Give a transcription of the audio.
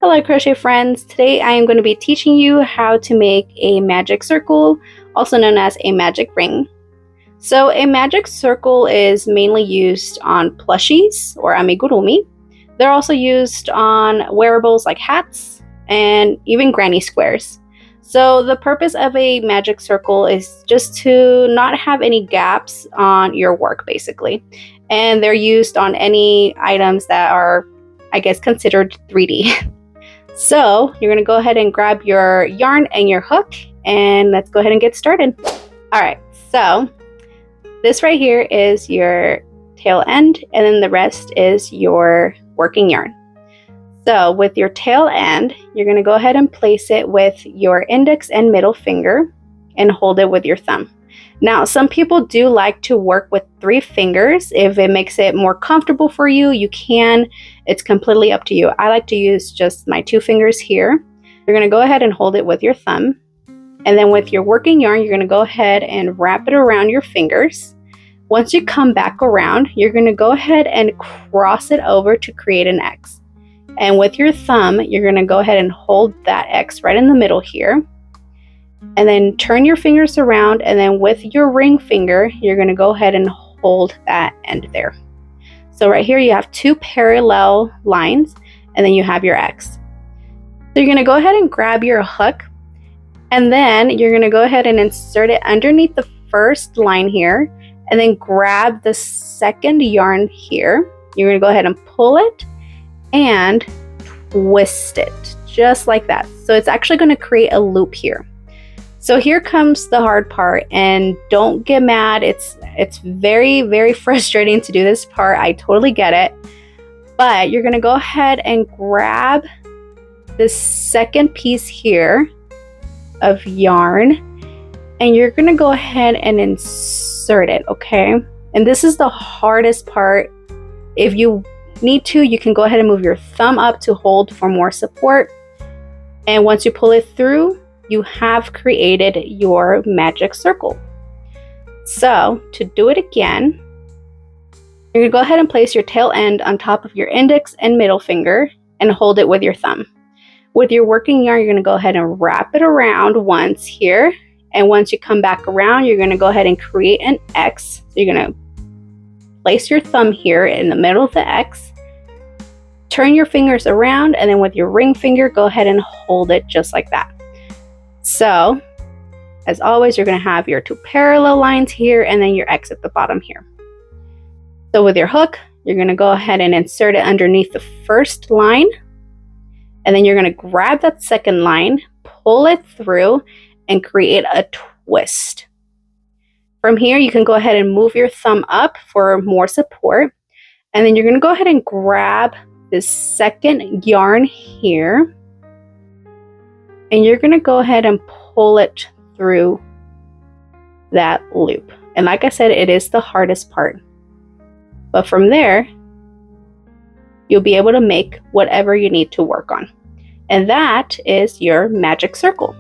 Hello crochet friends, today I am going to be teaching you how to make a magic circle, also known as a magic ring. So a magic circle is mainly used on plushies or amigurumi. They're also used on wearables like hats and even granny squares. So the purpose of a magic circle is just to not have any gaps on your work basically. And they're used on any items that are, I guess, considered 3D. So you're going to go ahead and grab your yarn and your hook and let's go ahead and get started. Alright, so this right here is your tail end and then the rest is your working yarn. So with your tail end, you're going to go ahead and place it with your index and middle finger and hold it with your thumb. Now, some people do like to work with 3 fingers. If it makes it more comfortable for you, you can. It's completely up to you. I like to use just my 2 fingers here. You're going to go ahead and hold it with your thumb. And then with your working yarn, you're going to go ahead and wrap it around your fingers. Once you come back around, you're going to go ahead and cross it over to create an X. And with your thumb, you're going to go ahead and hold that X right in the middle here. And then turn your fingers around, and then with your ring finger, you're going to go ahead and hold that end there. So right here you have 2 parallel lines, and then you have your X. So you're going to go ahead and grab your hook, and then you're going to go ahead and insert it underneath the first line here, and then grab the second yarn here. You're going to go ahead and pull it and twist it just like that. So it's actually going to create a loop here. So here comes the hard part, and don't get mad. It's very, very frustrating to do this part. I totally get it. But you're going to go ahead and grab this second piece here of yarn, and you're going to go ahead and insert it, okay? And this is the hardest part. If you need to, you can go ahead and move your thumb up to hold for more support. And once you pull it through, you have created your magic circle. So to do it again, you're going to go ahead and place your tail end on top of your index and middle finger and hold it with your thumb. With your working yarn, you're going to go ahead and wrap it around once here. And once you come back around, you're going to go ahead and create an X. So you're going to place your thumb here in the middle of the X. Turn your fingers around, and then with your ring finger, go ahead and hold it just like that. So, as always, you're going to have your 2 parallel lines here and then your X at the bottom here. So with your hook, you're going to go ahead and insert it underneath the first line. And then you're going to grab that second line, pull it through, and create a twist. From here, you can go ahead and move your thumb up for more support. And then you're going to go ahead and grab this second yarn here. And you're going to go ahead and pull it through that loop. And like I said, it is the hardest part. But from there, you'll be able to make whatever you need to work on. And that is your magic circle.